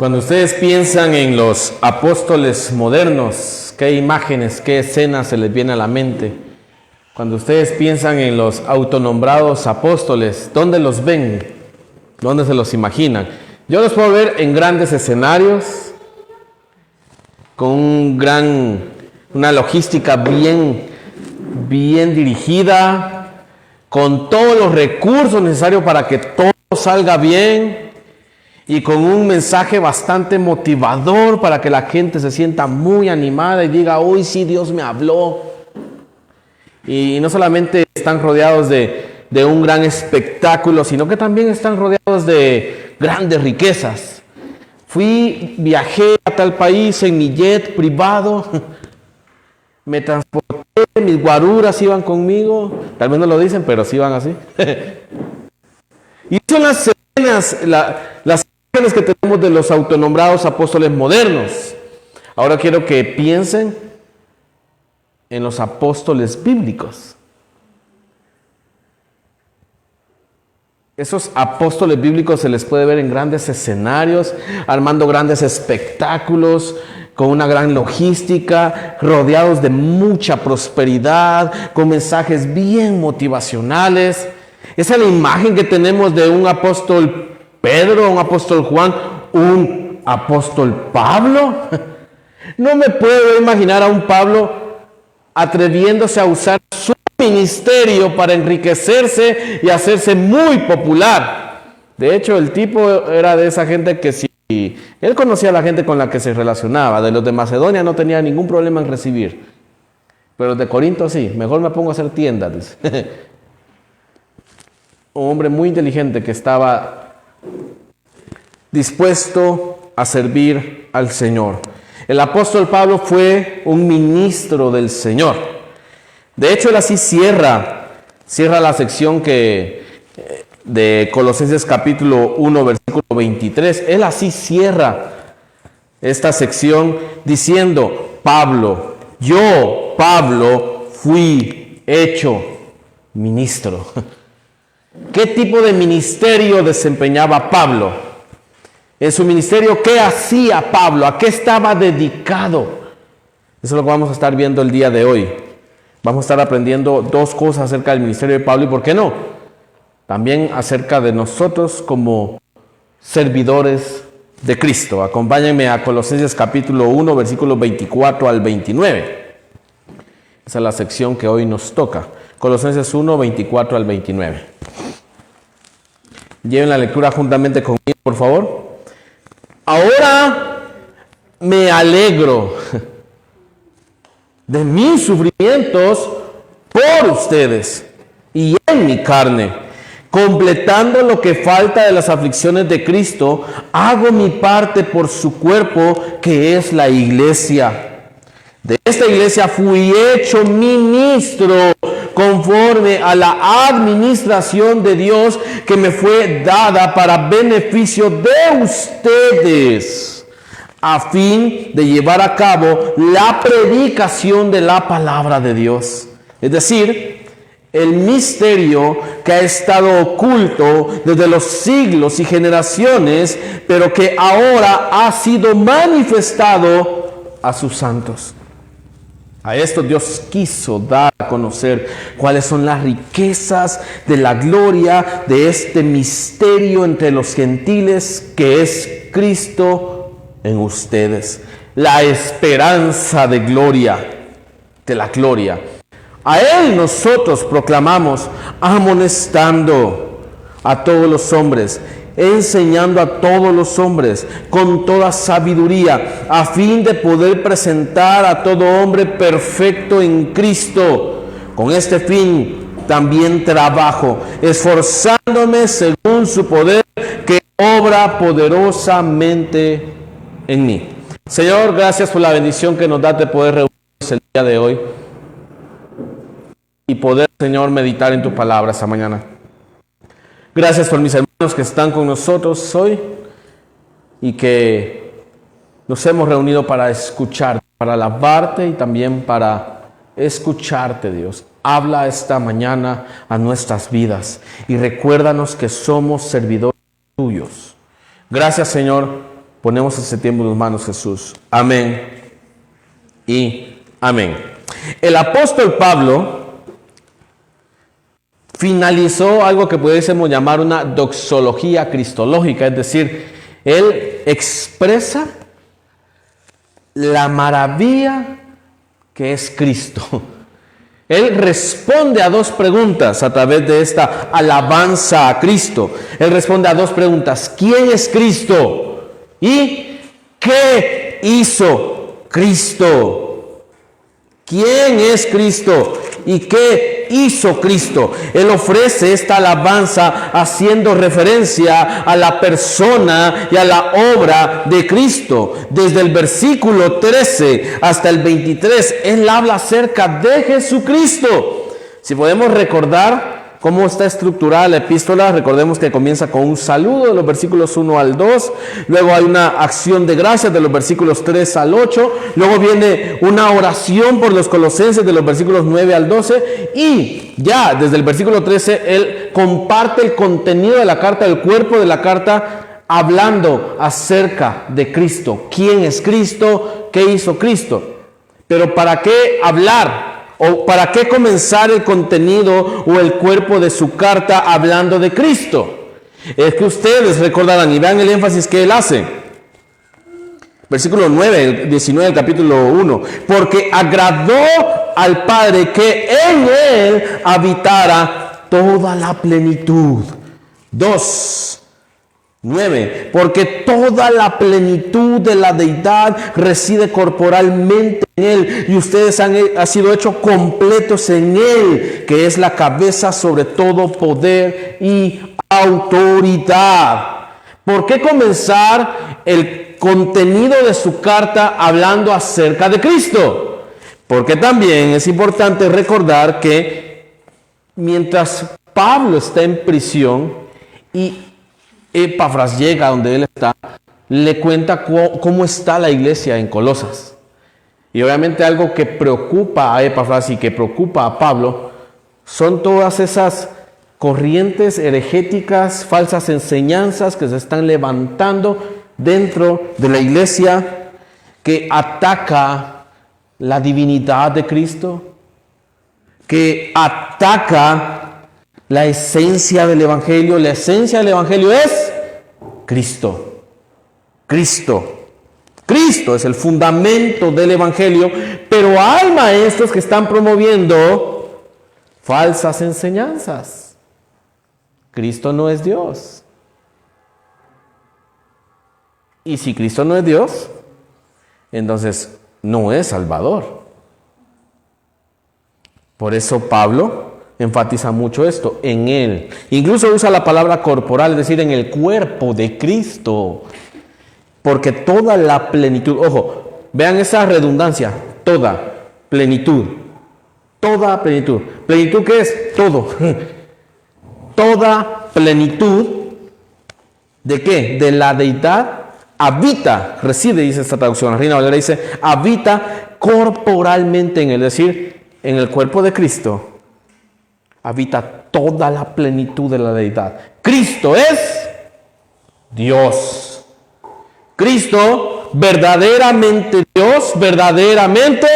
Cuando ustedes piensan en los apóstoles modernos, ¿qué imágenes, qué escenas se les viene a la mente? Cuando ustedes piensan en los autonombrados apóstoles, ¿dónde los ven? ¿Dónde se los imaginan? Yo los puedo ver en grandes escenarios, con una logística bien dirigida, con todos los recursos necesarios para que todo salga bien, y con un mensaje bastante motivador para que la gente se sienta muy animada y diga, hoy sí Dios me habló. Y no solamente están rodeados de un gran espectáculo, sino que también están rodeados de grandes riquezas. Viajé a tal país en mi jet privado, me transporté, mis guaruras iban conmigo, tal vez no lo dicen, pero sí van así. Y son las escenas, las imágenes que tenemos de los autonombrados apóstoles modernos. Ahora quiero que piensen en los apóstoles bíblicos. Esos apóstoles bíblicos se les puede ver en grandes escenarios, armando grandes espectáculos, con una gran logística, rodeados de mucha prosperidad, con mensajes bien motivacionales. Esa es la imagen que tenemos de un apóstol Pedro, un apóstol Juan, un apóstol Pablo. No me puedo imaginar a un Pablo atreviéndose a usar su ministerio para enriquecerse y hacerse muy popular. De hecho, el tipo era de esa gente que si él conocía a la gente con la que se relacionaba, de los de Macedonia no tenía ningún problema en recibir, pero los de Corinto sí, mejor me pongo a hacer tiendas, dice. Un hombre muy inteligente que estaba dispuesto a servir al Señor. El apóstol Pablo fue un ministro del Señor. De hecho, él así cierra la sección de Colosenses capítulo 1, versículo 23. Él así cierra esta sección diciendo, yo, Pablo, fui hecho ministro. ¿Qué tipo de ministerio desempeñaba Pablo? En su ministerio, ¿qué hacía Pablo? ¿A qué estaba dedicado? Eso es lo que vamos a estar viendo el día de hoy. Vamos a estar aprendiendo dos cosas acerca del ministerio de Pablo y, ¿por qué no?, también acerca de nosotros como servidores de Cristo. Acompáñenme a Colosenses capítulo 1, versículos 24 al 29. Esa es la sección que hoy nos toca. Colosenses 1, 24 al 29. Lleven la lectura juntamente conmigo, por favor. Ahora me alegro de mis sufrimientos por ustedes y en mi carne, completando lo que falta de las aflicciones de Cristo, hago mi parte por su cuerpo, que es la iglesia. De esta iglesia fui hecho ministro conforme a la administración de Dios que me fue dada para beneficio de ustedes, a fin de llevar a cabo la predicación de la palabra de Dios. Es decir, el misterio que ha estado oculto desde los siglos y generaciones, pero que ahora ha sido manifestado a sus santos. A esto Dios quiso dar a conocer cuáles son las riquezas de la gloria de este misterio entre los gentiles, que es Cristo en ustedes, la esperanza de la gloria. A Él nosotros proclamamos, amonestando a todos los hombres, enseñando a todos los hombres con toda sabiduría, a fin de poder presentar a todo hombre perfecto en Cristo. Con este fin también trabajo, esforzándome según su poder que obra poderosamente en mí. Señor, gracias por la bendición que nos da de poder reunirnos el día de hoy y poder, Señor, meditar en tu palabra esta mañana. Gracias por mis hermanos que están con nosotros hoy y que nos hemos reunido para escucharte, para alabarte y también para escucharte, Dios. Habla esta mañana a nuestras vidas y recuérdanos que somos servidores tuyos. Gracias, Señor, Ponemos ese tiempo en tus manos, Jesús. Amén y amén. El apóstol Pablo finalizó algo que pudiésemos llamar una doxología cristológica, es decir, él expresa la maravilla que es Cristo. Él responde a dos preguntas a través de esta alabanza a Cristo. Él responde a dos preguntas. ¿Quién es Cristo? ¿Y qué hizo Cristo? ¿Quién es Cristo? ¿Y qué hizo Cristo? Él ofrece esta alabanza haciendo referencia a la persona y a la obra de Cristo. Desde el versículo 13 hasta el 23, Él habla acerca de Jesucristo. Si podemos recordar cómo está estructurada la epístola, recordemos que comienza con un saludo de los versículos 1 al 2, luego hay una acción de gracias de los versículos 3 al 8, luego viene una oración por los colosenses de los versículos 9 al 12, y ya desde el versículo 13 él comparte el contenido de la carta, el cuerpo de la carta, hablando acerca de Cristo. ¿Quién es Cristo? ¿Qué hizo Cristo? Pero ¿para qué hablar? ¿O para qué comenzar el contenido o el cuerpo de su carta hablando de Cristo? Es que ustedes recordarán y vean el énfasis que él hace. Versículo 9, 19 del capítulo 1. Porque agradó al Padre que en él habitara toda la plenitud. 2. 9. Porque toda la plenitud de la deidad reside corporalmente en él, y ustedes han sido hechos completos en él, que es la cabeza sobre todo poder y autoridad. ¿Por qué comenzar el contenido de su carta hablando acerca de Cristo? Porque también es importante recordar que mientras Pablo está en prisión y Epafras llega donde él está, le cuenta cómo está la iglesia en Colosas. Y obviamente algo que preocupa a Epafras y que preocupa a Pablo son todas esas corrientes heregéticas, falsas enseñanzas que se están levantando dentro de la iglesia, que ataca la divinidad de Cristo, que ataca la esencia del Evangelio. La esencia del Evangelio es Cristo. Cristo. Cristo es el fundamento del Evangelio, pero hay maestros que están promoviendo falsas enseñanzas. Cristo no es Dios. Y si Cristo no es Dios, entonces no es Salvador. Por eso Pablo enfatiza mucho esto, en él. Incluso usa la palabra corporal, es decir, en el cuerpo de Cristo. Porque toda la plenitud, ojo, vean esa redundancia, toda plenitud. Toda plenitud. ¿Plenitud qué es? Todo. Toda plenitud, ¿de qué? De la deidad habita, reside, dice esta traducción. La Reina Valera dice, habita corporalmente en él, es decir, en el cuerpo de Cristo. Habita toda la plenitud de la deidad. Cristo es Dios. Cristo, verdaderamente Dios, verdaderamente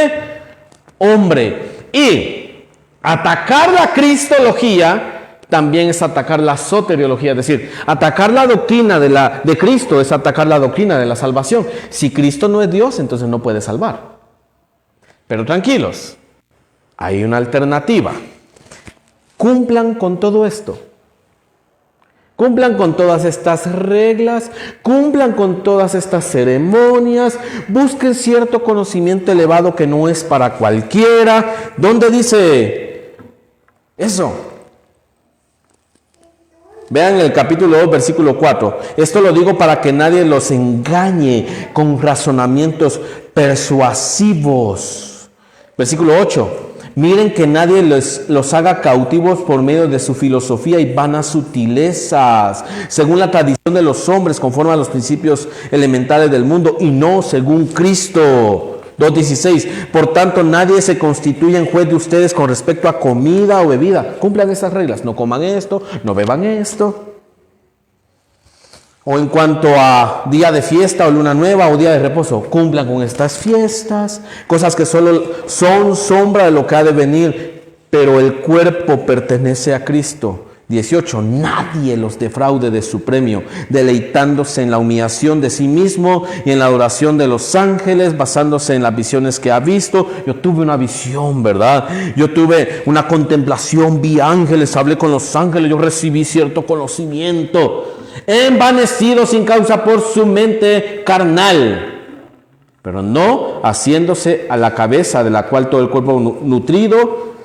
hombre. Y atacar la cristología también es atacar la soteriología, es decir, atacar la doctrina de Cristo es atacar la doctrina de la salvación. Si Cristo no es Dios, entonces no puede salvar. Pero tranquilos, hay una alternativa. Cumplan con todo esto. Cumplan con todas estas reglas, cumplan con todas estas ceremonias, busquen cierto conocimiento elevado que no es para cualquiera. ¿Dónde dice eso? Vean el capítulo 2, versículo 4. Esto lo digo para que nadie los engañe con razonamientos persuasivos. Versículo 8. Miren que nadie los haga cautivos por medio de su filosofía y vanas sutilezas, según la tradición de los hombres, conforme a los principios elementales del mundo, y no según Cristo. 2.16. Por tanto, nadie se constituya en juez de ustedes con respecto a comida o bebida. Cumplan esas reglas. No coman esto, no beban esto. O en cuanto a día de fiesta o luna nueva o día de reposo, cumplan con estas fiestas, cosas que solo son sombra de lo que ha de venir, pero el cuerpo pertenece a Cristo. 18. Nadie los defraude de su premio, deleitándose en la humillación de sí mismo y en la adoración de los ángeles, basándose en las visiones que ha visto. Yo tuve una visión, ¿verdad? Yo tuve una contemplación, vi ángeles, hablé con los ángeles, yo recibí cierto conocimiento. Envanecido sin causa por su mente carnal, pero no haciéndose a la cabeza, de la cual todo el cuerpo nutrido.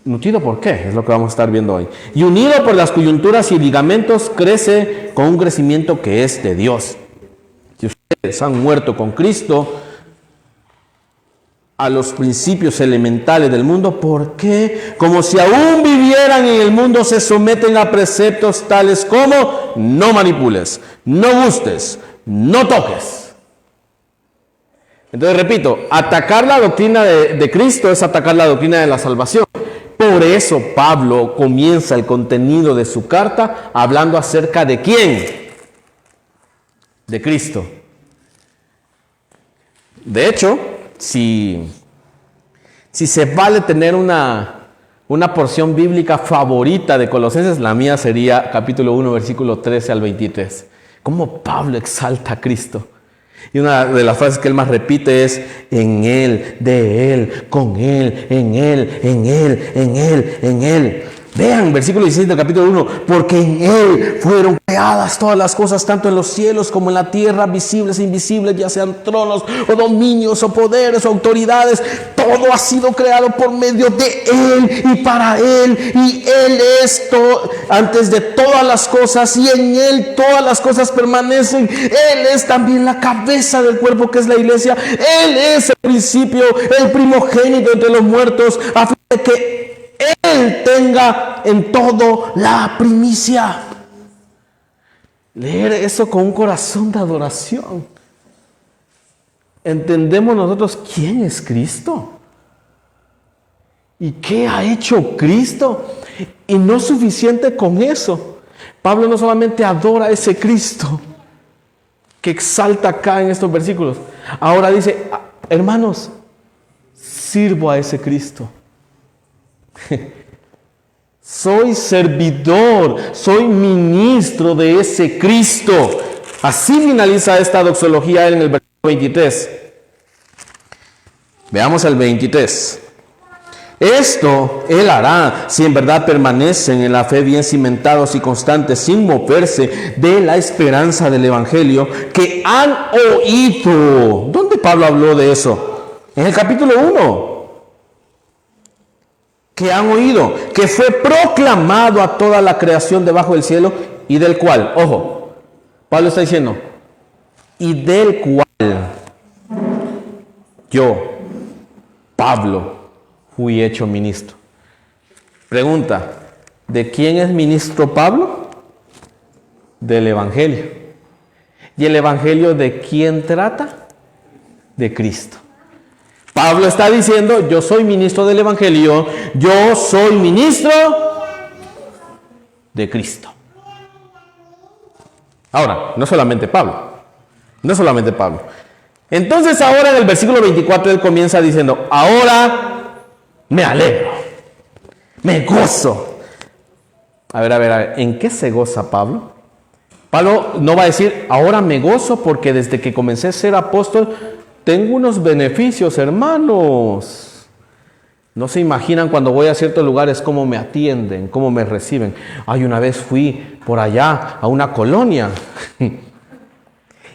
¿Nutrido por qué? Es lo que vamos a estar viendo hoy. Y unido por las coyunturas y ligamentos, crece con un crecimiento que es de Dios. Si ustedes han muerto con Cristo a los principios elementales del mundo, ¿por qué? Como si aún vivieran en el mundo, se someten a preceptos tales como: no manipules, no gustes, no toques. Entonces, repito, atacar la doctrina de Cristo es atacar la doctrina de la salvación. Por eso Pablo comienza el contenido de su carta hablando acerca de ¿quién? De Cristo. De hecho, si se vale tener una porción bíblica favorita de Colosenses, la mía sería capítulo 1, versículo 13 al 23. Cómo Pablo exalta a Cristo. Y una de las frases que él más repite es: en Él, de Él, con Él, en Él, en Él, en Él, en Él. Vean, versículo 16 del capítulo 1. Porque en Él fueron creadas todas las cosas, tanto en los cielos como en la tierra, visibles e invisibles, ya sean tronos o dominios o poderes o autoridades. Todo ha sido creado por medio de Él y para Él. Y Él es antes de todas las cosas, y en Él todas las cosas permanecen. Él es también la cabeza del cuerpo, que es la iglesia. Él es el principio, el primogénito entre los muertos, a fin de que Él tenga en todo la primicia. Leer eso con un corazón de adoración. Entendemos nosotros quién es Cristo y qué ha hecho Cristo. Y no suficiente con eso. Pablo no solamente adora a ese Cristo que exalta acá en estos versículos. Ahora dice: hermanos, sirvo a ese Cristo. Soy servidor, soy ministro de ese Cristo. Así finaliza esta doxología en el versículo 23. Veamos el 23. Esto Él hará si en verdad permanecen en la fe bien cimentados y constantes, sin moverse de la esperanza del Evangelio que han oído. ¿Dónde Pablo habló de eso? En el capítulo 1. Que han oído, que fue proclamado a toda la creación debajo del cielo, y del cual, ojo, Pablo está diciendo, y del cual yo, Pablo, fui hecho ministro. Pregunta: ¿de quién es ministro Pablo? Del Evangelio. ¿Y el Evangelio de quién trata? De Cristo. Pablo está diciendo: yo soy ministro del Evangelio, yo soy ministro de Cristo. Ahora, no solamente Pablo. Entonces ahora en el versículo 24 él comienza diciendo: ahora me alegro, me gozo. A ver, ¿en qué se goza Pablo? Pablo no va a decir: ahora me gozo porque desde que comencé a ser apóstol tengo unos beneficios, hermanos. No se imaginan cuando voy a ciertos lugares cómo me atienden, cómo me reciben. Una vez fui por allá a una colonia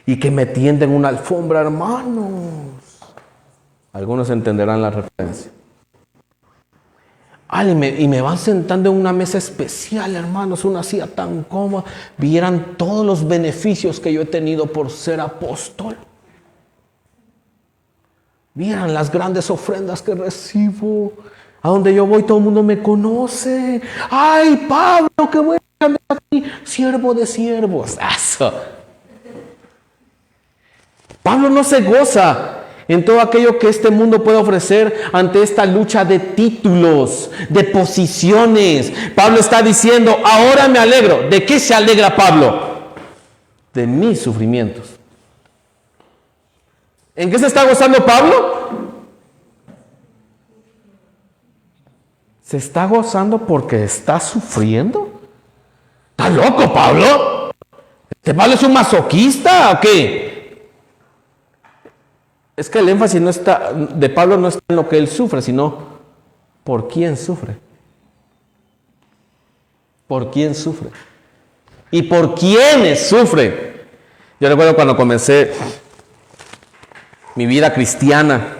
y que me tienden una alfombra, hermanos. Algunos entenderán la referencia. Y me van sentando en una mesa especial, hermanos, una silla tan cómoda. Vieran todos los beneficios que yo he tenido por ser apóstol. Vieran las grandes ofrendas que recibo. A donde yo voy todo el mundo me conoce. ¡Ay, Pablo, qué bueno que andas aquí! Siervo de siervos. ¡Eso! Pablo no se goza en todo aquello que este mundo puede ofrecer ante esta lucha de títulos, de posiciones. Pablo está diciendo: ahora me alegro. ¿De qué se alegra Pablo? de mis sufrimientos. ¿En qué se está gozando Pablo? ¿Se está gozando porque está sufriendo? ¿Está loco Pablo? ¿Este Pablo es un masoquista o qué? Es que el énfasis de Pablo no está en lo que él sufre, sino por quién sufre. ¿Por quién sufre? ¿Y por quiénes sufre? Yo recuerdo cuando comencé mi vida cristiana,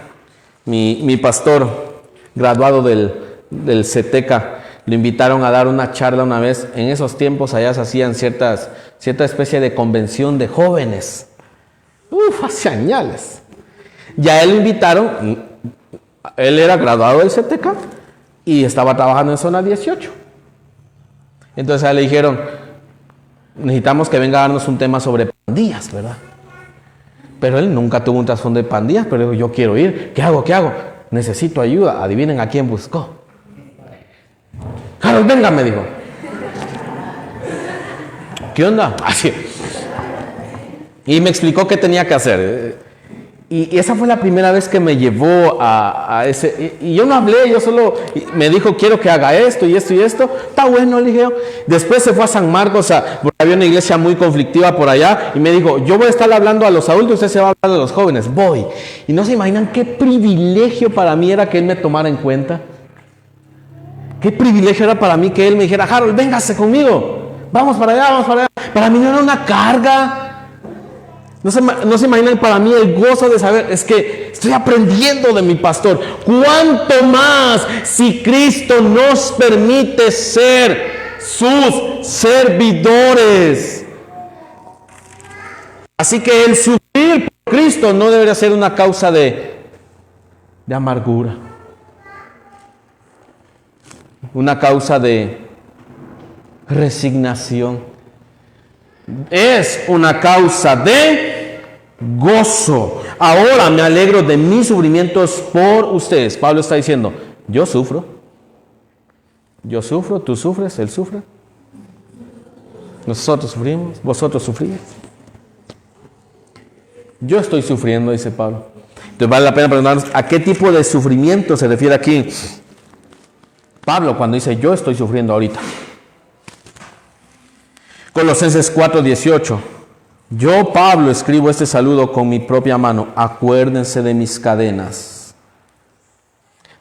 mi pastor, graduado del CETECA, lo invitaron a dar una charla una vez. En esos tiempos allá se hacían cierta especie de convención de jóvenes. Hace años. Ya él lo invitaron, él era graduado del CETECA y estaba trabajando en zona 18. Entonces a él le dijeron, necesitamos que venga a darnos un tema sobre pandillas, ¿verdad? Pero él nunca tuvo un trasfondo de pandillas, pero dijo, yo quiero ir. ¿Qué hago? Necesito ayuda. Adivinen a quién buscó. Harold, venga, me dijo. ¿Qué onda? Así. Y me explicó qué tenía que hacer. Y esa fue la primera vez que me llevó a ese. Y yo no hablé, yo solo me dijo, quiero que haga esto y esto y esto. Está bueno, le dije yo. Después se fue a San Marcos, había una iglesia muy conflictiva por allá. Y me dijo, yo voy a estar hablando a los adultos, usted se va a hablar a los jóvenes. Voy. Y no se imaginan qué privilegio para mí era que él me tomara en cuenta. Qué privilegio era para mí que él me dijera, Harold, véngase conmigo. Vamos para allá, vamos para allá. Para mí no era una carga. No se imaginan para mí el gozo de saber, es que estoy aprendiendo de mi pastor. ¿Cuánto más si Cristo nos permite ser sus servidores? Así que el sufrir por Cristo no debería ser una causa de amargura. Una causa de resignación. Es una causa de gozo. Ahora me alegro de mis sufrimientos por ustedes. Pablo está diciendo, yo sufro, tú sufres, él sufre. Nosotros sufrimos, vosotros sufrís. Yo estoy sufriendo, dice Pablo. Entonces vale la pena preguntarnos a qué tipo de sufrimiento se refiere aquí Pablo cuando dice yo estoy sufriendo ahorita. Colosenses 4:18. Yo, Pablo, escribo este saludo con mi propia mano. Acuérdense de mis cadenas.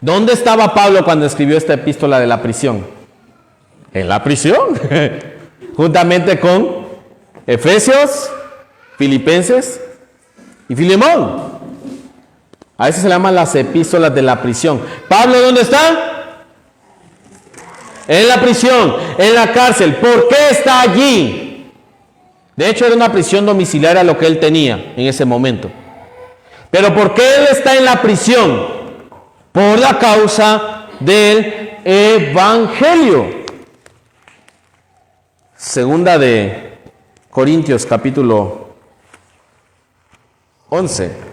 ¿Dónde estaba Pablo cuando escribió esta epístola de la prisión? En la prisión. Juntamente con Efesios, Filipenses y Filemón. A eso se llaman las epístolas de la prisión. ¿Pablo dónde está? En la prisión, en la cárcel. ¿Por qué está allí? De hecho, era una prisión domiciliaria lo que él tenía en ese momento. Pero ¿por qué él está en la prisión? Por la causa del Evangelio. Segunda de Corintios, capítulo 11.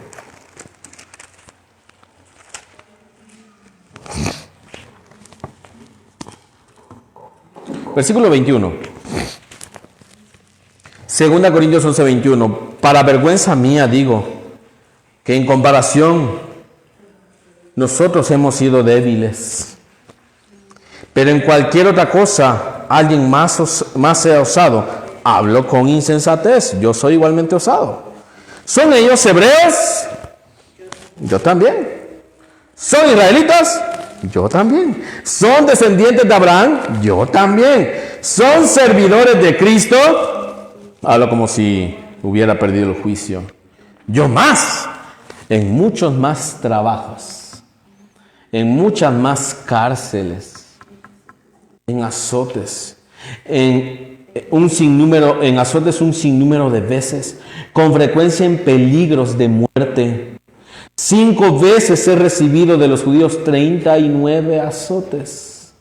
Versículo 21. Segunda Corintios 11:21. Para vergüenza mía digo que en comparación nosotros hemos sido débiles. Pero en cualquier otra cosa alguien más sea osado. Hablo con insensatez. Yo soy igualmente osado. ¿Son ellos hebreos? Yo también. ¿Son israelitas? Yo también. ¿Son descendientes de Abraham? Yo también. ¿Son servidores de Cristo? Hablo como si hubiera perdido el juicio. Yo más. En muchos más trabajos. En muchas más cárceles. En azotes. En azotes un sinnúmero de veces. Con frecuencia en peligros de muerte. 5 veces he recibido de los judíos 39 azotes.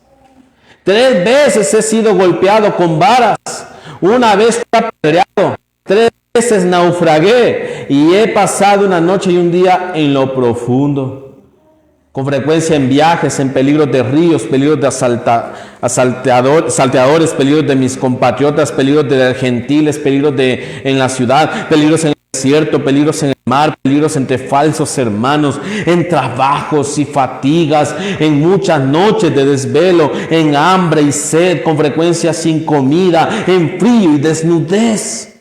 3 veces he sido golpeado con varas. 1 vez fui apedreado. 3 veces naufragué. Y he pasado una noche y un día en lo profundo. con frecuencia en viajes, en peligros de ríos, peligros de salteadores, peligros de mis compatriotas, peligros de gentiles, peligros en la ciudad, peligros en el desierto, peligros en el mar, peligros entre falsos hermanos, en trabajos y fatigas, en muchas noches de desvelo, en hambre y sed, con frecuencia sin comida, en frío y desnudez.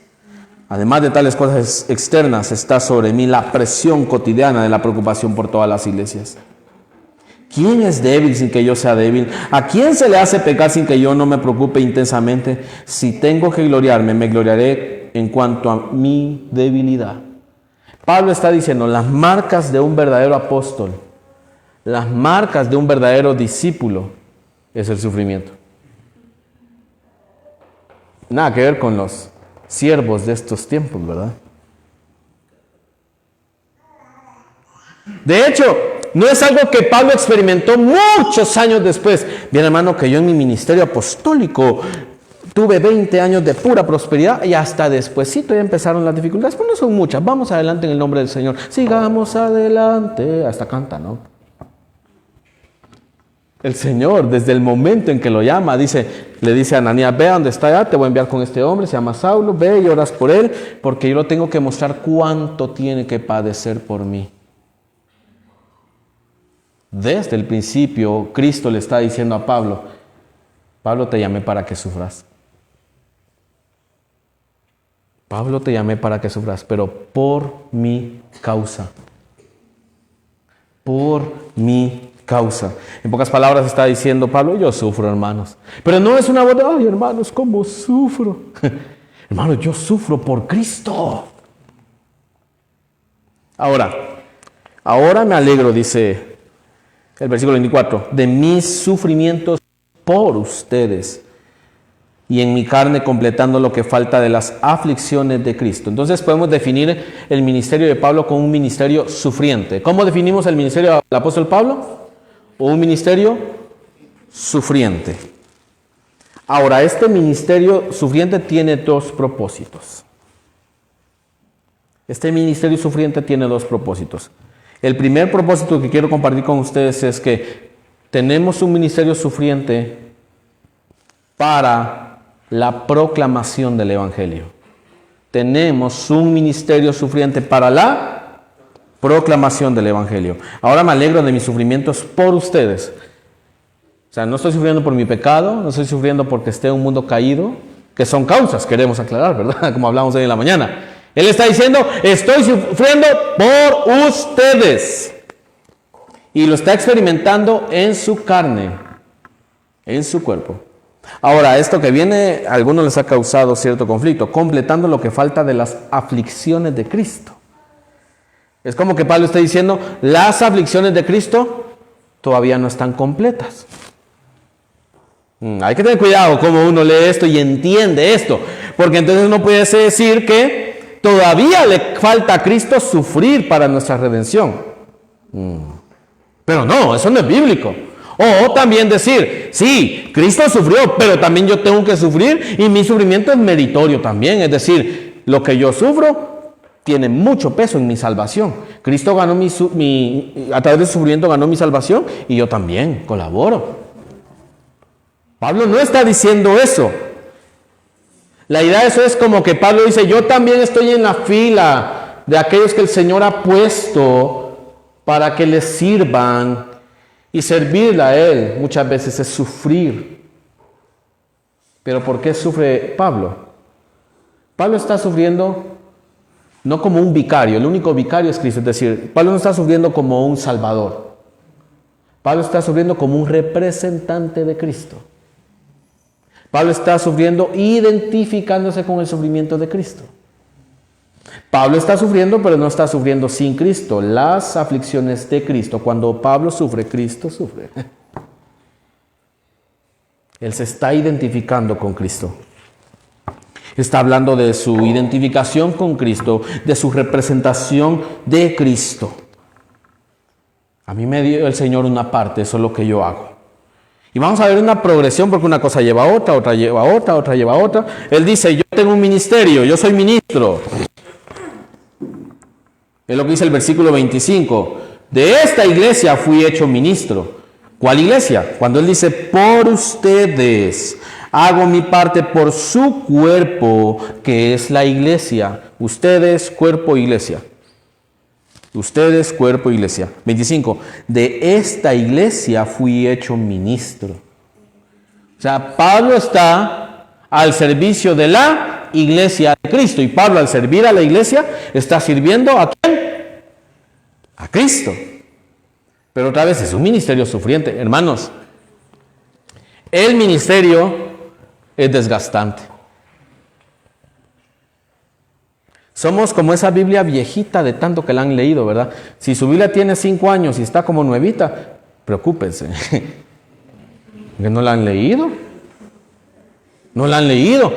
Además de tales cosas externas, está sobre mí la presión cotidiana de la preocupación por todas las iglesias. ¿Quién es débil sin que yo sea débil? ¿A quién se le hace pecar sin que yo no me preocupe intensamente? Si tengo que gloriarme, me gloriaré en cuanto a mi debilidad. Pablo está diciendo, las marcas de un verdadero apóstol, las marcas de un verdadero discípulo, es el sufrimiento. Nada que ver con los siervos de estos tiempos, ¿verdad? De hecho, no es algo que Pablo experimentó muchos años después. Bien, hermano, que yo en mi ministerio apostólico tuve 20 años de pura prosperidad y hasta despuesito ya empezaron las dificultades. Pues no son muchas. Vamos adelante en el nombre del Señor. Sigamos adelante. Hasta canta, ¿no? El Señor, desde el momento en que lo llama, le dice a Ananías, ve a donde está allá, te voy a enviar con este hombre, se llama Saulo, ve y oras por él, porque yo lo tengo que mostrar cuánto tiene que padecer por mí. Desde el principio, Cristo le está diciendo a Pablo, Pablo, te llamé para que sufras. Pablo, te llamé para que sufras, pero por mi causa. Por mi causa. En pocas palabras está diciendo Pablo, yo sufro, hermanos. Pero no es una voz de, ay, hermanos, ¿cómo sufro? Hermanos, yo sufro por Cristo. Ahora me alegro, dice el versículo 24, de mis sufrimientos por ustedes y en mi carne completando lo que falta de las aflicciones de Cristo. Entonces podemos definir el ministerio de Pablo como un ministerio sufriente. ¿Cómo definimos el ministerio del apóstol Pablo? Un ministerio sufriente. Ahora, este ministerio sufriente tiene dos propósitos. Este ministerio sufriente tiene dos propósitos. El primer propósito que quiero compartir con ustedes es que tenemos un ministerio sufriente para la proclamación del Evangelio. Tenemos un ministerio sufriente para la proclamación del Evangelio. Ahora me alegro de mis sufrimientos por ustedes. O sea, no estoy sufriendo por mi pecado, no estoy sufriendo porque esté en un mundo caído, que son causas, queremos aclarar, ¿verdad? Como hablamos hoy en la mañana. Él está diciendo, estoy sufriendo por ustedes. Y lo está experimentando en su carne, en su cuerpo. Ahora, esto que viene, a algunos les ha causado cierto conflicto, completando lo que falta de las aflicciones de Cristo. Es como que Pablo está diciendo, las aflicciones de Cristo todavía no están completas. Hay que tener cuidado cómo uno lee esto y entiende esto, porque entonces uno puede decir que todavía le falta a Cristo sufrir para nuestra redención. Pero no, eso no es bíblico. O también decir, sí, Cristo sufrió, pero también yo tengo que sufrir y mi sufrimiento es meritorio también. Es decir, lo que yo sufro tiene mucho peso en mi salvación. Cristo ganó a través de su sufrimiento ganó mi salvación y yo también colaboro. Pablo no está diciendo eso. La idea de eso es como que Pablo dice, yo también estoy en la fila de aquellos que el Señor ha puesto para que les sirvan, y servirle a Él muchas veces es sufrir. Pero ¿por qué sufre Pablo? Pablo está sufriendo no como un vicario, el único vicario es Cristo, es decir, Pablo no está sufriendo como un salvador. Pablo está sufriendo como un representante de Cristo. Pablo está sufriendo identificándose con el sufrimiento de Cristo. Pablo está sufriendo, pero no está sufriendo sin Cristo. Las aflicciones de Cristo. Cuando Pablo sufre, Cristo sufre. Él se está identificando con Cristo. Está hablando de su identificación con Cristo, de su representación de Cristo. A mí me dio el Señor una parte, eso es lo que yo hago. Y vamos a ver una progresión porque una cosa lleva a otra, otra lleva a otra, otra lleva a otra. Él dice, yo tengo un ministerio, yo soy ministro. Es lo que dice el versículo 25. De esta iglesia fui hecho ministro. ¿Cuál iglesia? Cuando él dice, por ustedes, hago mi parte por su cuerpo, que es la iglesia. Ustedes, cuerpo, iglesia. Ustedes, cuerpo, iglesia. 25. De esta iglesia fui hecho ministro. O sea, Pablo está al servicio de la iglesia de Cristo. Y Pablo, al servir a la iglesia, está sirviendo ¿a quién? A Cristo. Pero otra vez es un ministerio sufriente. Hermanos, el ministerio es desgastante. Somos como esa Biblia viejita de tanto que la han leído, ¿verdad? Si su Biblia tiene 5 años y está como nuevita, preocúpense. ¿Que no la han leído? No la han leído.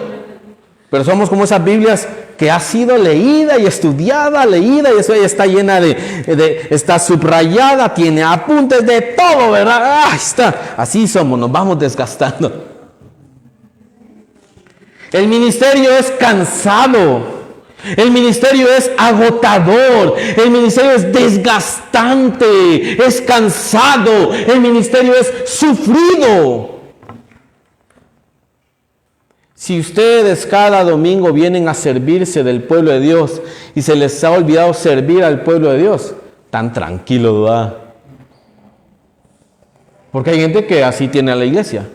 Pero somos como esas Biblias que ha sido leída y estudiada, leída y eso está llena está subrayada, tiene apuntes de todo, ¿verdad? Ahí está. Así somos, nos vamos desgastando. El ministerio es cansado. El ministerio es agotador, el ministerio es desgastante, es cansado, el ministerio es sufrido. Si ustedes cada domingo vienen a servirse del pueblo de Dios y se les ha olvidado servir al pueblo de Dios, tan tranquilo, ¿verdad? Porque hay gente que así tiene a la iglesia.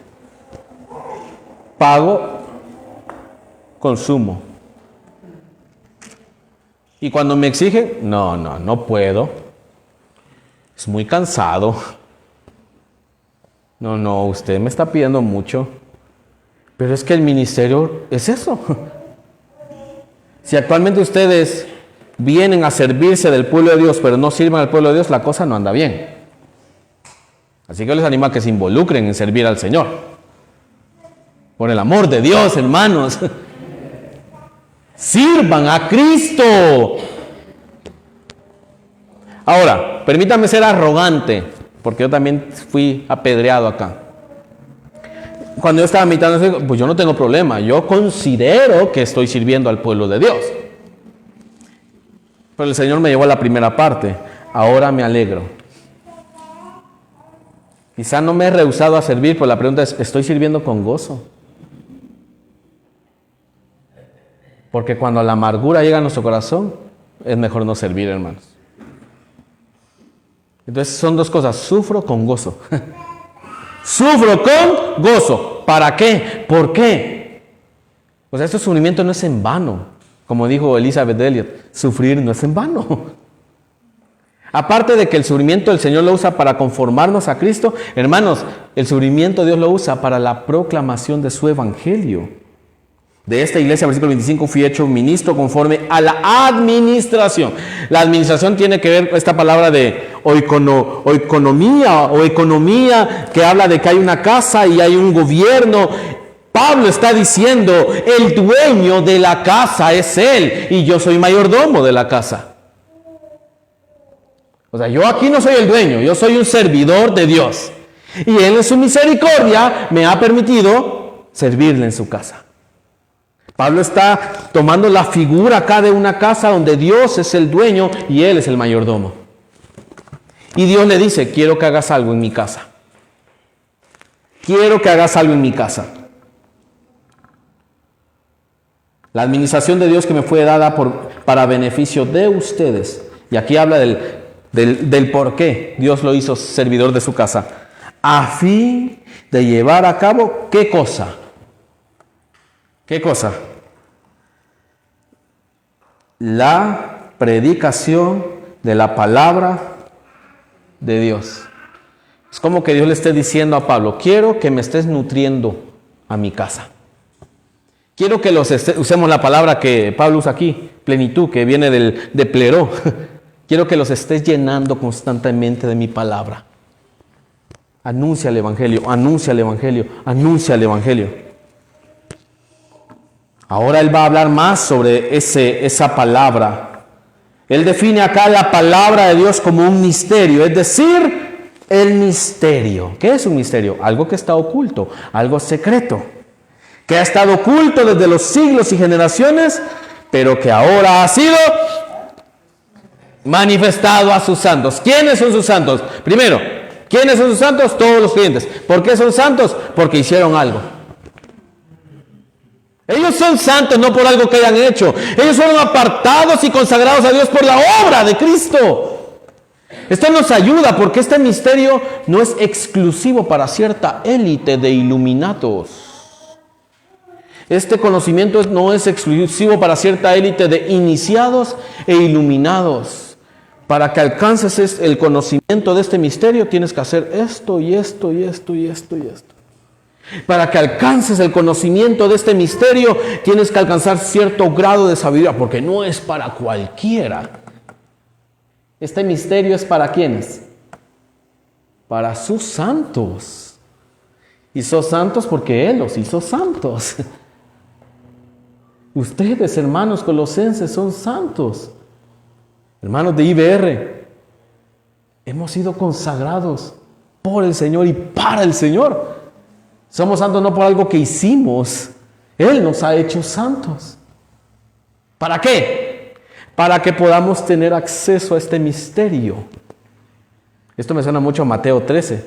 Pago, consumo. Y cuando me exigen, no puedo. Es muy cansado. No, usted me está pidiendo mucho. Pero es que el ministerio es eso. Si actualmente ustedes vienen a servirse del pueblo de Dios, pero no sirven al pueblo de Dios, la cosa no anda bien. Así que yo les animo a que se involucren en servir al Señor. Por el amor de Dios, hermanos. Sirvan a Cristo. Ahora, permítame ser arrogante, porque yo también fui apedreado acá. Cuando yo estaba meditando, pues yo no tengo problema. Yo considero que estoy sirviendo al pueblo de Dios. Pero el Señor me llevó a la primera parte. Ahora me alegro. Quizá no me he rehusado a servir, pero la pregunta es, ¿estoy sirviendo con gozo? Porque cuando la amargura llega a nuestro corazón, es mejor no servir, hermanos. Entonces son dos cosas, sufro con gozo. Sufro con gozo. ¿Para qué? ¿Por qué? O sea, este sufrimiento no es en vano. Como dijo Elizabeth Elliot, sufrir no es en vano. Aparte de que el sufrimiento el Señor lo usa para conformarnos a Cristo, hermanos, el sufrimiento Dios lo usa para la proclamación de su evangelio. De esta iglesia, versículo 25, fui hecho ministro conforme a la administración. La administración tiene que ver con esta palabra de economía, que habla de que hay una casa y hay un gobierno. Pablo está diciendo, el dueño de la casa es Él y yo soy mayordomo de la casa. O sea, yo aquí no soy el dueño, yo soy un servidor de Dios. Y Él en su misericordia me ha permitido servirle en su casa. Pablo está tomando la figura acá de una casa donde Dios es el dueño y Él es el mayordomo. Y Dios le dice, quiero que hagas algo en mi casa. Quiero que hagas algo en mi casa. La administración de Dios que me fue dada para beneficio de ustedes. Y aquí habla del por qué Dios lo hizo servidor de su casa. A fin de llevar a cabo, ¿qué cosa? ¿Qué cosa? La predicación de la palabra de Dios. Es como que Dios le esté diciendo a Pablo, quiero que me estés nutriendo a mi casa. Quiero que usemos la palabra que Pablo usa aquí, plenitud, que viene de pleró. Quiero que los estés llenando constantemente de mi palabra. Anuncia el evangelio, anuncia el evangelio, anuncia el evangelio. Ahora él va a hablar más sobre esa palabra. Él define acá la palabra de Dios como un misterio, es decir, el misterio. ¿Qué es un misterio? Algo que está oculto, algo secreto, que ha estado oculto desde los siglos y generaciones, pero que ahora ha sido manifestado a sus santos. ¿Quiénes son sus santos? Primero, ¿quiénes son sus santos? Todos los creyentes. ¿Por qué son santos? Porque hicieron algo. Ellos son santos no por algo que hayan hecho. Ellos fueron apartados y consagrados a Dios por la obra de Cristo. Esto nos ayuda porque este misterio no es exclusivo para cierta élite de iluminados. Este conocimiento no es exclusivo para cierta élite de iniciados e iluminados. Para que alcances el conocimiento de este misterio tienes que hacer esto y esto y esto y esto y esto. Para que alcances el conocimiento de este misterio tienes que alcanzar cierto grado de sabiduría, porque no es para cualquiera. Este misterio es para ¿quiénes? Para sus santos. Y son santos porque Él los hizo santos. Ustedes, hermanos colosenses, son santos. Hermanos de IBR, hemos sido consagrados por el Señor y para el Señor. Somos santos no por algo que hicimos. Él nos ha hecho santos. ¿Para qué? Para que podamos tener acceso a este misterio. Esto me suena mucho a Mateo 13,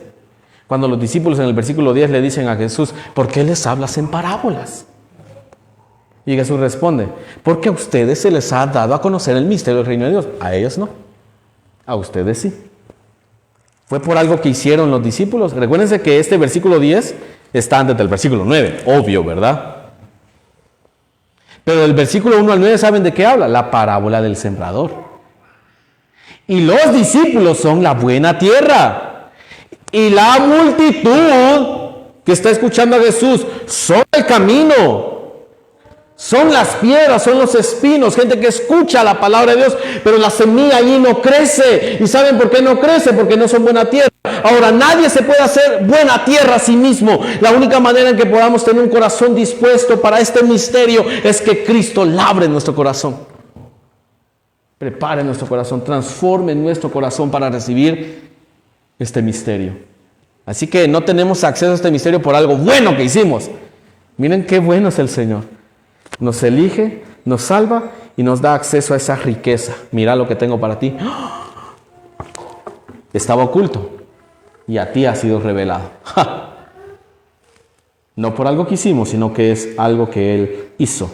cuando los discípulos en el versículo 10 le dicen a Jesús: ¿por qué les hablas en parábolas? Y Jesús responde: porque a ustedes se les ha dado a conocer el misterio del reino de Dios. A ellos no. A ustedes sí. Fue por algo que hicieron los discípulos. Recuérdense que este versículo 10 está antes del versículo 9. Obvio, ¿verdad? Pero del versículo 1 al 9, ¿saben de qué habla? La parábola del sembrador. Y los discípulos son la buena tierra. Y la multitud que está escuchando a Jesús son el camino. Son las piedras, son los espinos, gente que escucha la palabra de Dios, pero la semilla allí no crece. ¿Y saben por qué no crece? Porque no son buena tierra. Ahora, nadie se puede hacer buena tierra a sí mismo. La única manera en que podamos tener un corazón dispuesto para este misterio es que Cristo labre nuestro corazón. Prepare nuestro corazón, transforme nuestro corazón para recibir este misterio. Así que no tenemos acceso a este misterio por algo bueno que hicimos. Miren qué bueno es el Señor. Nos elige, nos salva y nos da acceso a esa riqueza. Mira lo que tengo para ti. Estaba oculto y a ti ha sido revelado. No por algo que hicimos, sino que es algo que Él hizo.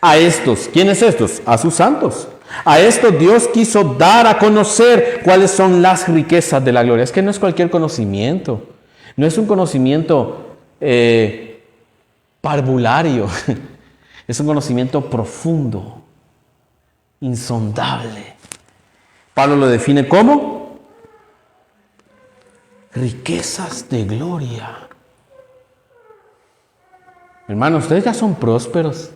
A estos, ¿quiénes estos? A sus santos. A estos Dios quiso dar a conocer cuáles son las riquezas de la gloria. Es que no es cualquier conocimiento. No es un conocimiento parvulario. Es un conocimiento profundo, insondable. Pablo lo define como riquezas de gloria. Hermanos, ustedes ya son prósperos.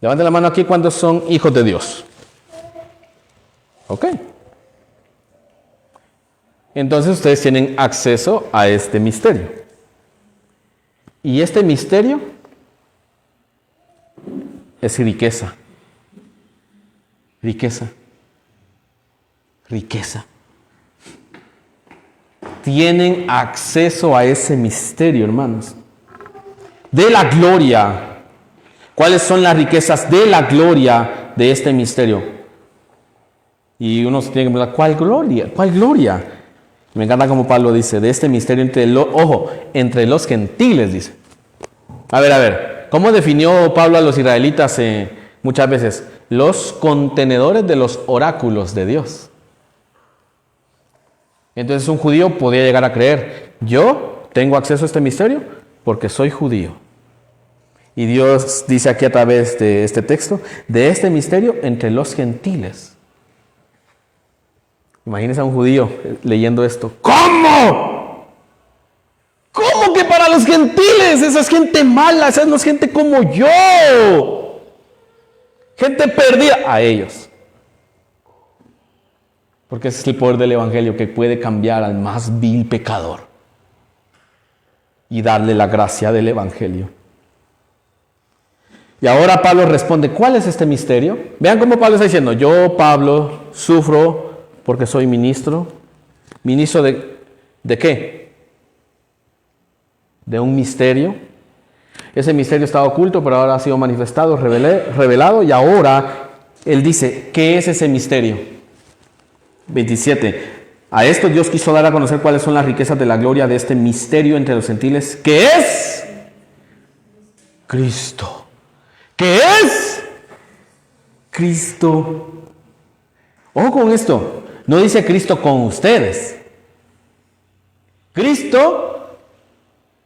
Levanten la mano aquí cuando son hijos de Dios. Ok. Entonces ustedes tienen acceso a este misterio. Y este misterio es riqueza. Riqueza. Riqueza. Tienen acceso a ese misterio, hermanos. De la gloria. ¿Cuáles son las riquezas de la gloria de este misterio? Y uno se tiene que preguntar, ¿cuál gloria? ¿Cuál gloria? Me encanta como Pablo dice, de este misterio entre los gentiles, dice. A ver, ¿cómo definió Pablo a los israelitas muchas veces? Los contenedores de los oráculos de Dios. Entonces un judío podía llegar a creer, yo tengo acceso a este misterio porque soy judío. Y Dios dice aquí a través de este texto, de este misterio entre los gentiles. Imagínense a un judío leyendo esto. ¿Cómo? ¿Cómo que para los gentiles? Esa es gente mala, esa no es gente como yo. Gente perdida. A ellos. Porque ese es el poder del evangelio que puede cambiar al más vil pecador y darle la gracia del evangelio. Y ahora Pablo responde, ¿cuál es este misterio? Vean cómo Pablo está diciendo, yo, Pablo, sufro porque soy ministro. ¿Ministro de qué? De un misterio. Ese misterio estaba oculto, pero ahora ha sido manifestado, revelado, y ahora Él dice, ¿qué es ese misterio? 27. A esto Dios quiso dar a conocer cuáles son las riquezas de la gloria de este misterio entre los gentiles, que es Cristo. ¿Qué es Cristo? Ojo con esto. No dice Cristo con ustedes. Cristo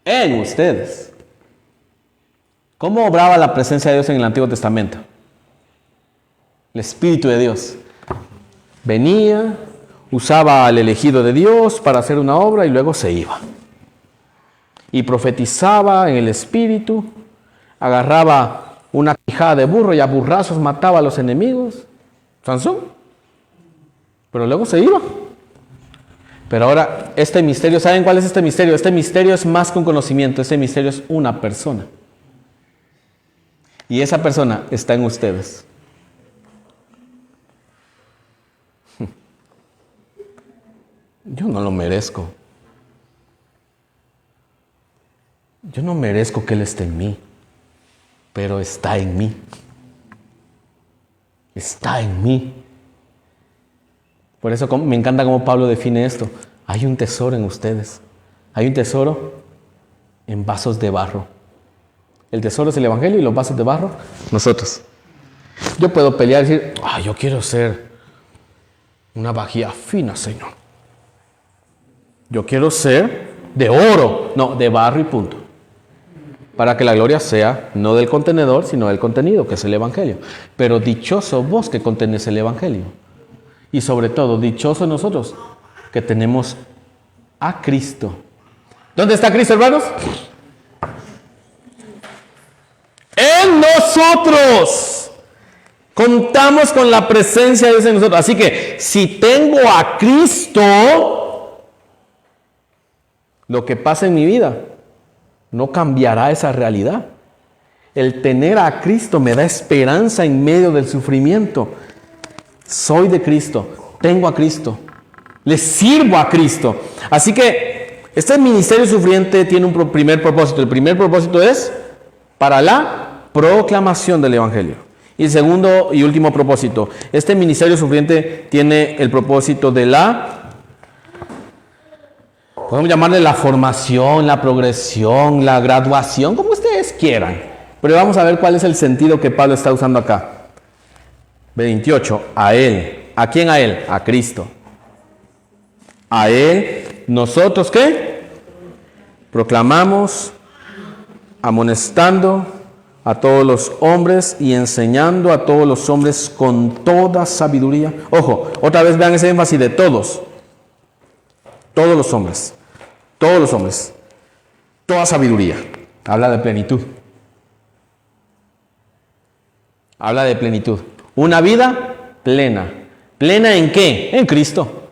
en ustedes. ¿Cómo obraba la presencia de Dios en el Antiguo Testamento? El Espíritu de Dios venía, usaba al elegido de Dios para hacer una obra y luego se iba. Y profetizaba en el Espíritu, agarraba una quijada de burro y a burrazos mataba a los enemigos. Sansón. Pero luego se iba. Pero ahora, este misterio, ¿saben cuál es este misterio? Este misterio es más que un conocimiento, este misterio es una persona. Y esa persona está en ustedes. Yo no lo merezco. Yo no merezco que Él esté en mí, pero está en mí. Está en mí. Por eso me encanta cómo Pablo define esto. Hay un tesoro en ustedes. Hay un tesoro en vasos de barro. El tesoro es el Evangelio y los vasos de barro, nosotros. Yo puedo pelear y decir, yo quiero ser una vajilla fina, Señor. Yo quiero ser de oro, no, de barro y punto. Para que la gloria sea no del contenedor, sino del contenido, que es el Evangelio. Pero dichoso vos que contenés el Evangelio. Y sobre todo, dichosos nosotros que tenemos a Cristo. ¿Dónde está Cristo, hermanos? En nosotros. Contamos con la presencia de Dios en nosotros. Así que si tengo a Cristo, lo que pasa en mi vida no cambiará esa realidad. El tener a Cristo me da esperanza en medio del sufrimiento. Soy de Cristo, tengo a Cristo, le sirvo a Cristo. Así que este ministerio sufriente tiene un primer propósito. El primer propósito es para la proclamación del Evangelio. Y el segundo y último propósito, este ministerio sufriente tiene el propósito de podemos llamarle la formación, la progresión, la graduación, como ustedes quieran. Pero vamos a ver cuál es el sentido que Pablo está usando acá. 28. A Él. ¿A quién a Él? A Cristo. A Él. ¿Nosotros qué? Proclamamos, amonestando a todos los hombres y enseñando a todos los hombres con toda sabiduría. Ojo, otra vez vean ese énfasis de todos. Todos los hombres. Todos los hombres. Toda sabiduría. Habla de plenitud. Habla de plenitud. Una vida plena. ¿Plena en qué? En Cristo.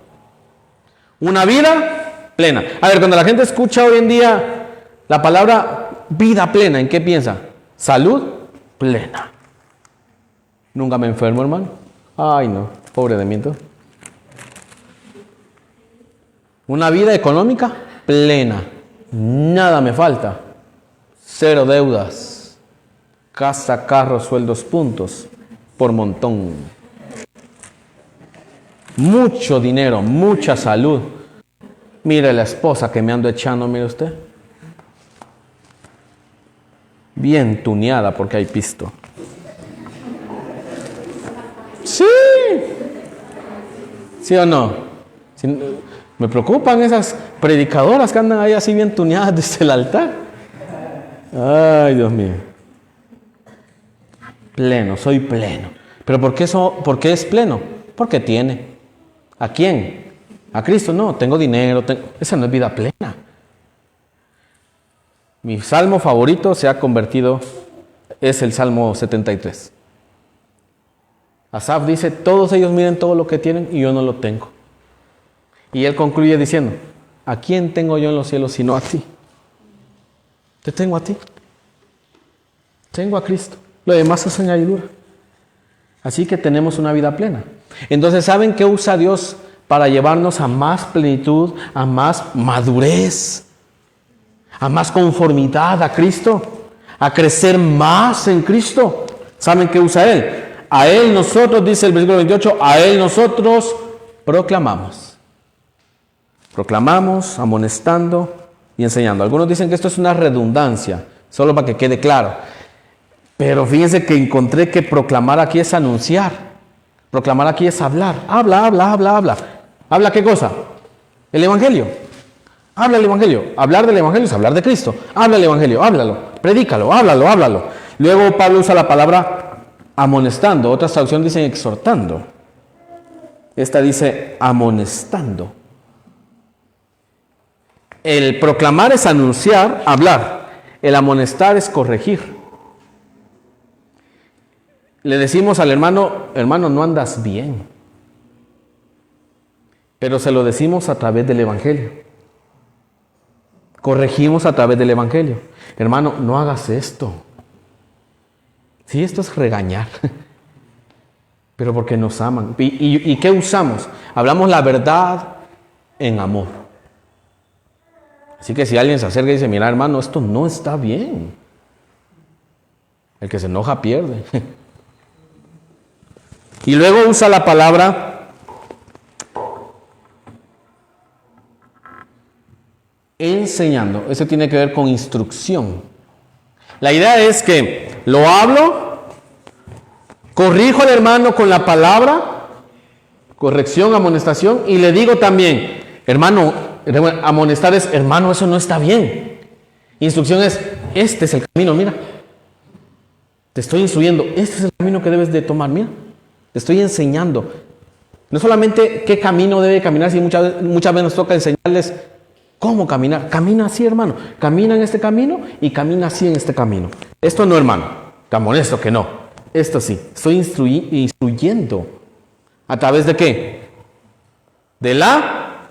Una vida plena. A ver, cuando la gente escucha hoy en día la palabra vida plena, ¿en qué piensa? Salud plena. Nunca me enfermo, hermano. Ay, no. Pobre de mí, entonces. Una vida económica plena. Nada me falta. 0 deudas. Casa, carro, sueldos, puntos. Por montón. Mucho dinero, mucha salud. Mire la esposa que me ando echando, mire usted. Bien tuneada porque hay pisto. Sí. ¿Sí o no? Me preocupan esas predicadoras que andan ahí así bien tuneadas desde el altar. Ay, Dios mío. Pleno, soy pleno. ¿Pero por qué es pleno? Porque tiene. ¿A quién? A Cristo. No, tengo dinero. Esa no es vida plena. Mi salmo favorito se ha convertido, es el Salmo 73. Asaf dice, todos ellos miren todo lo que tienen y yo no lo tengo. Y él concluye diciendo, ¿a quién tengo yo en los cielos sino a ti? Te tengo a ti. Tengo a Cristo. Lo demás es añadidura. Así que tenemos una vida plena. Entonces, ¿saben qué usa Dios para llevarnos a más plenitud, a más madurez, a más conformidad a Cristo, a crecer más en Cristo? ¿Saben qué usa Él? a Él nosotros, dice el versículo 28, a Él nosotros proclamamos. Proclamamos, amonestando y enseñando. Algunos dicen que esto es una redundancia, solo para que quede claro. Pero fíjense que encontré que proclamar aquí es anunciar. Proclamar aquí es hablar. Habla. ¿Habla qué cosa? El Evangelio. Habla el Evangelio. Hablar del Evangelio es hablar de Cristo. Habla el Evangelio, háblalo. Predícalo, háblalo. Luego Pablo usa la palabra amonestando. Otras traducciones dicen exhortando. Esta dice amonestando. El proclamar es anunciar, hablar. El amonestar es corregir. Le decimos al hermano, no andas bien. Pero se lo decimos a través del Evangelio. Corregimos a través del Evangelio. Hermano, no hagas esto. Sí, esto es regañar. Pero porque nos aman. ¿Y qué usamos? Hablamos la verdad en amor. Así que si alguien se acerca y dice, mira hermano, esto no está bien. El que se enoja pierde. Y luego usa la palabra enseñando. Eso tiene que ver con instrucción. La idea es que lo hablo, corrijo al hermano con la palabra, corrección, amonestación, y le digo también, hermano, amonestar es, hermano, eso no está bien. Instrucción es, este es el camino, mira. Te estoy instruyendo, este es el camino que debes de tomar, mira. Te estoy enseñando. No solamente qué camino debe caminar, sino muchas veces nos toca enseñarles cómo caminar. Camina así, hermano. Camina en este camino y camina así en este camino. Esto no, hermano. Te amonesto que no. Esto sí. Estoy instruyendo. ¿A través de qué? De la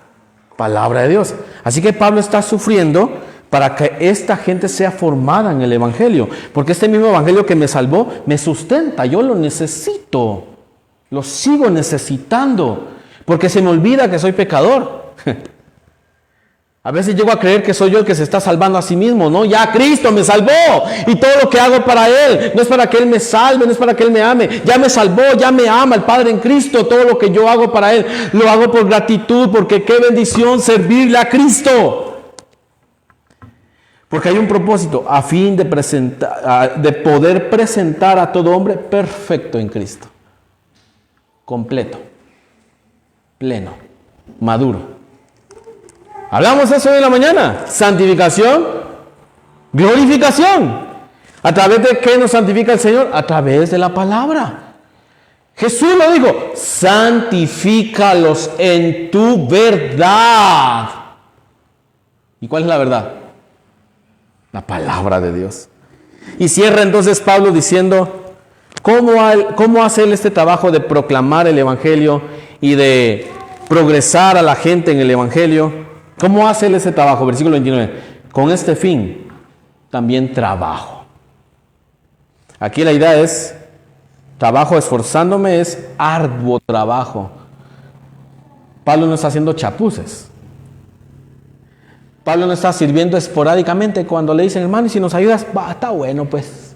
palabra de Dios. Así que Pablo está sufriendo para que esta gente sea formada en el Evangelio. Porque este mismo Evangelio que me salvó, me sustenta. Yo lo necesito. Lo sigo necesitando. Porque se me olvida que soy pecador. A veces llego a creer que soy yo el que se está salvando a sí mismo, ¿no? Ya Cristo me salvó y todo lo que hago para Él no es para que Él me salve, no es para que Él me ame. Ya me salvó, ya me ama el Padre en Cristo. Todo lo que yo hago para Él lo hago por gratitud, porque qué bendición servirle a Cristo. Porque hay un propósito a fin de poder presentar a todo hombre perfecto en Cristo. Completo, pleno, maduro. Hablamos de eso hoy en la mañana. Santificación, glorificación. ¿A través de qué nos santifica el Señor? A través de la palabra. Jesús lo dijo, santifícalos en tu verdad. ¿Y cuál es la verdad? La palabra de Dios. Y cierra entonces Pablo diciendo, ¿cómo hace él este trabajo de proclamar el Evangelio y de progresar a la gente en el Evangelio? ¿Cómo hace él ese trabajo? Versículo 29. Con este fin, también trabajo. Aquí la idea es, trabajo esforzándome es arduo trabajo. Pablo no está haciendo chapuces. Pablo no está sirviendo esporádicamente cuando le dicen, hermano, y si nos ayudas, está bueno pues.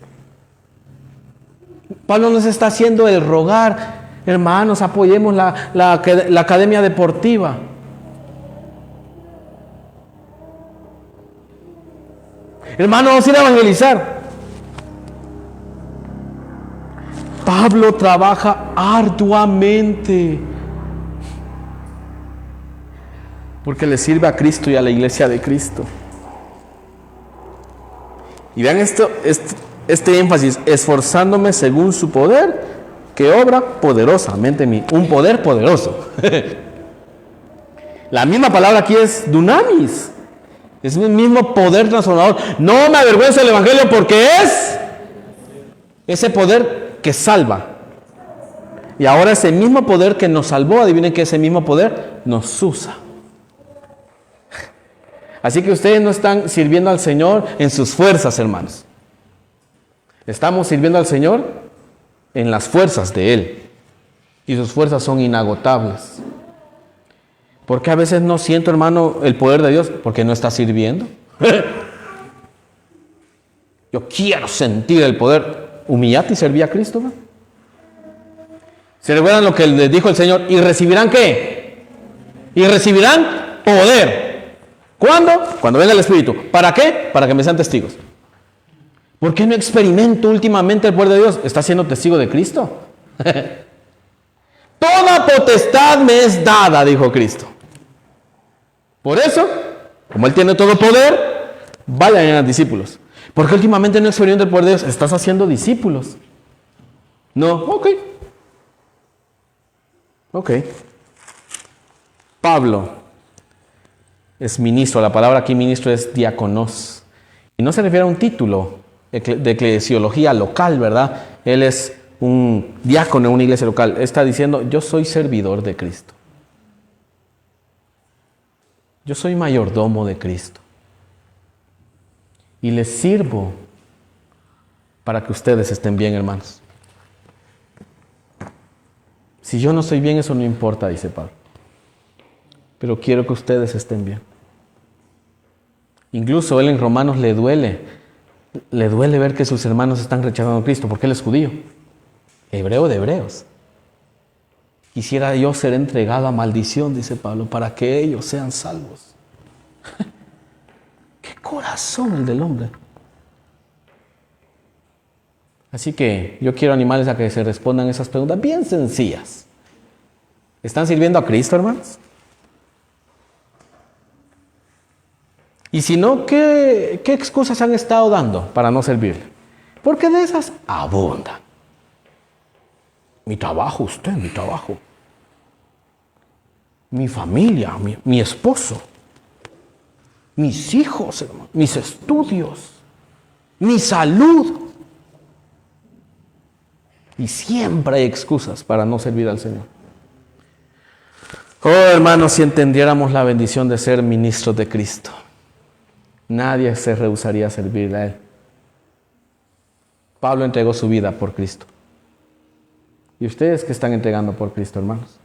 Pablo no se está haciendo el rogar, hermanos, apoyemos la academia deportiva. Hermano, vamos a ir a evangelizar. Pablo trabaja arduamente porque le sirve a Cristo y a la iglesia de Cristo. Y vean este énfasis, esforzándome según su poder, que obra poderosamente en mí. Un poder poderoso. La misma palabra aquí es dunamis. Es el mismo poder transformador. No me avergüenzo del Evangelio porque es ese poder que salva. Y ahora ese mismo poder que nos salvó, adivinen que ese mismo poder nos usa. Así que ustedes no están sirviendo al Señor en sus fuerzas, hermanos. Estamos sirviendo al Señor en las fuerzas de Él. Y sus fuerzas son inagotables. ¿Por qué a veces no siento, hermano, el poder de Dios? Porque no está sirviendo. Yo quiero sentir el poder. Humillate y serví a Cristo, ¿no? ¿Se recuerdan lo que les dijo el Señor? ¿Y recibirán qué? Y recibirán poder. ¿Cuándo? Cuando venga el Espíritu. ¿Para qué? Para que me sean testigos. ¿Por qué no experimento últimamente el poder de Dios? ¿Está siendo testigo de Cristo? Toda potestad me es dada, dijo Cristo. Por eso, como Él tiene todo poder, vayan a los discípulos. ¿Por qué últimamente no experimento el poder de Dios? Estás haciendo discípulos. No, ok. Pablo es ministro. La palabra aquí ministro es diáconos. Y no se refiere a un título de eclesiología local, ¿verdad? Él es un diácono en una iglesia local. Está diciendo, yo soy servidor de Cristo. Yo soy mayordomo de Cristo. Y les sirvo para que ustedes estén bien, hermanos. Si yo no estoy bien, eso no importa, dice Pablo. Pero quiero que ustedes estén bien. Incluso él en Romanos le duele ver que sus hermanos están rechazando a Cristo, porque él es judío, hebreo de hebreos. Quisiera yo ser entregado a maldición, dice Pablo, para que ellos sean salvos. ¡Qué corazón el del hombre! Así que yo quiero animarles a que se respondan esas preguntas bien sencillas. ¿Están sirviendo a Cristo, hermanos? Y si no, ¿qué excusas han estado dando para no servirle? Porque de esas abundan. Mi trabajo, mi trabajo. Mi familia, mi esposo. Mis hijos, hermano, mis estudios. Mi salud. Y siempre hay excusas para no servir al Señor. Oh, hermanos, si entendiéramos la bendición de ser ministros de Cristo, nadie se rehusaría a servirle a Él. Pablo entregó su vida por Cristo. ¿Y ustedes qué están entregando por Cristo, hermanos?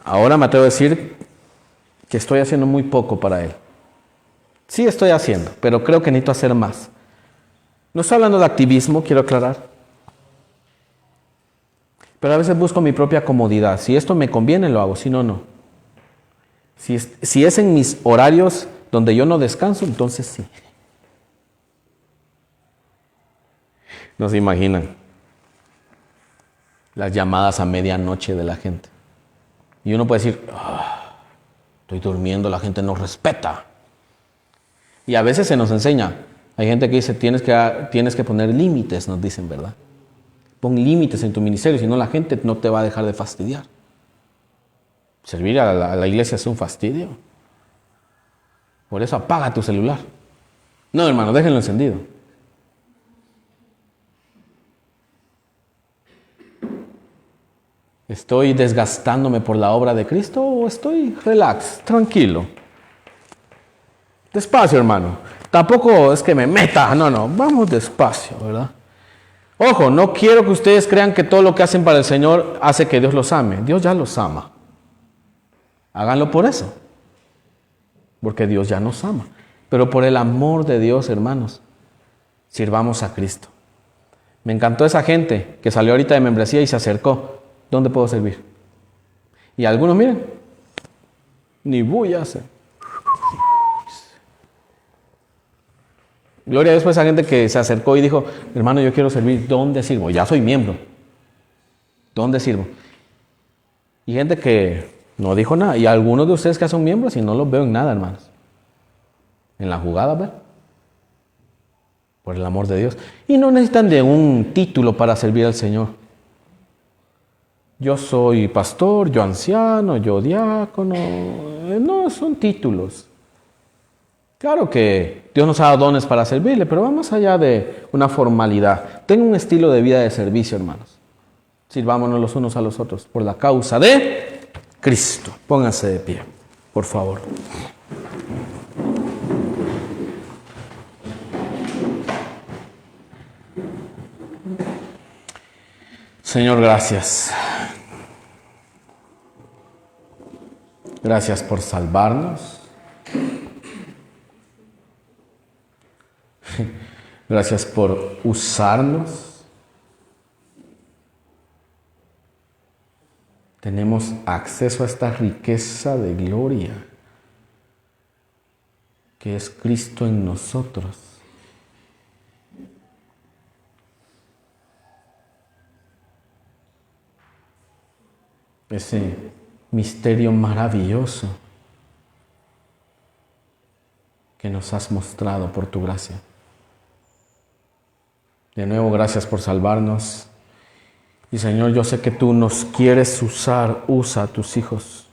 Ahora me atrevo a decir que estoy haciendo muy poco para Él. Sí estoy haciendo, pero creo que necesito hacer más. No estoy hablando de activismo, quiero aclarar. Pero a veces busco mi propia comodidad. Si esto me conviene, lo hago. Si no, no. Si es en mis horarios donde yo no descanso, entonces sí. No se imaginan las llamadas a medianoche de la gente. Y uno puede decir, estoy durmiendo, la gente no respeta. Y a veces se nos enseña. Hay gente que dice, tienes que poner límites, nos dicen, ¿verdad? Pon límites en tu ministerio, si no la gente no te va a dejar de fastidiar. Servir a la iglesia es un fastidio. Por eso apaga tu celular. No, hermano, déjenlo encendido. ¿Estoy desgastándome por la obra de Cristo o estoy relax, tranquilo? Despacio, hermano. Tampoco es que me meta, no, vamos despacio, ¿verdad? Ojo, no quiero que ustedes crean que todo lo que hacen para el Señor hace que Dios los ame. Dios ya los ama. Háganlo por eso. Porque Dios ya nos ama. Pero por el amor de Dios, hermanos, sirvamos a Cristo. Me encantó esa gente que salió ahorita de membresía y se acercó. ¿Dónde puedo servir? Y algunos, miren, ni voy a hacer. Gloria a Dios por esa gente que se acercó y dijo, hermano, yo quiero servir. ¿Dónde sirvo? Ya soy miembro. ¿Dónde sirvo? Y gente que no dijo nada. Y algunos de ustedes que son miembros y no los veo en nada, hermanos. En la jugada, ¿ver? Por el amor de Dios. Y no necesitan de un título para servir al Señor. Yo soy pastor, yo anciano, yo diácono. No, son títulos. Claro que Dios nos ha dado dones para servirle, pero va más allá de una formalidad. Tenga un estilo de vida de servicio, hermanos. Sirvámonos los unos a los otros por la causa de Cristo. Pónganse de pie, por favor. Señor, gracias. Gracias por salvarnos. Gracias por usarnos. tenemos acceso a esta riqueza de gloria que es Cristo en nosotros. Ese misterio maravilloso que nos has mostrado por tu gracia. De nuevo, gracias por salvarnos. Y Señor, yo sé que tú nos quieres usar, usa a tus hijos.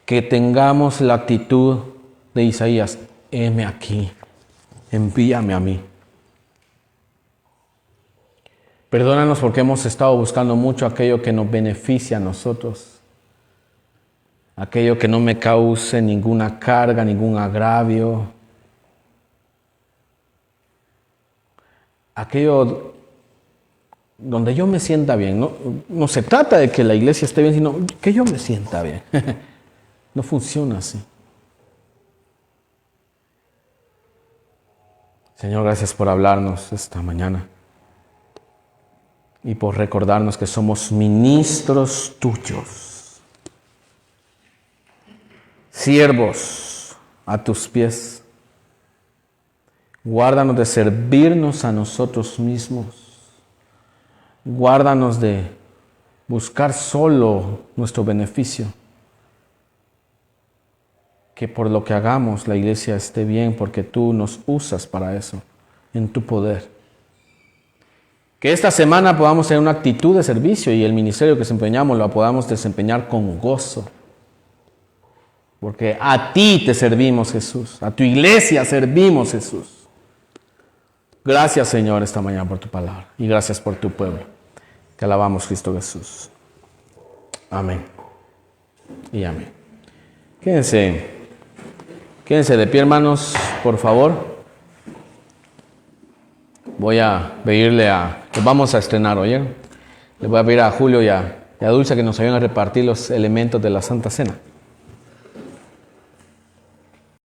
Que tengamos la actitud de Isaías, heme aquí, envíame a mí. Perdónanos porque hemos estado buscando mucho aquello que nos beneficia a nosotros. Aquello que no me cause ninguna carga, ningún agravio. Aquello donde yo me sienta bien. No se trata de que la iglesia esté bien, sino que yo me sienta bien. No funciona así. Señor, gracias por hablarnos esta mañana y por recordarnos que somos ministros tuyos, siervos a tus pies. Guárdanos de servirnos a nosotros mismos. Guárdanos de buscar solo nuestro beneficio. Que por lo que hagamos la iglesia esté bien, porque tú nos usas para eso, en tu poder. Que esta semana podamos tener una actitud de servicio y el ministerio que desempeñamos lo podamos desempeñar con gozo. Porque a ti te servimos, Jesús. A tu iglesia servimos, Jesús. Gracias, Señor, esta mañana por tu palabra. Y gracias por tu pueblo. Te alabamos, Cristo Jesús. Amén. Y amén. Quédense de pie, hermanos, por favor. Voy a pedirle que vamos a estrenar, ¿oyeron? Le voy a pedir a Julio y a Dulce que nos ayuden a repartir los elementos de la Santa Cena.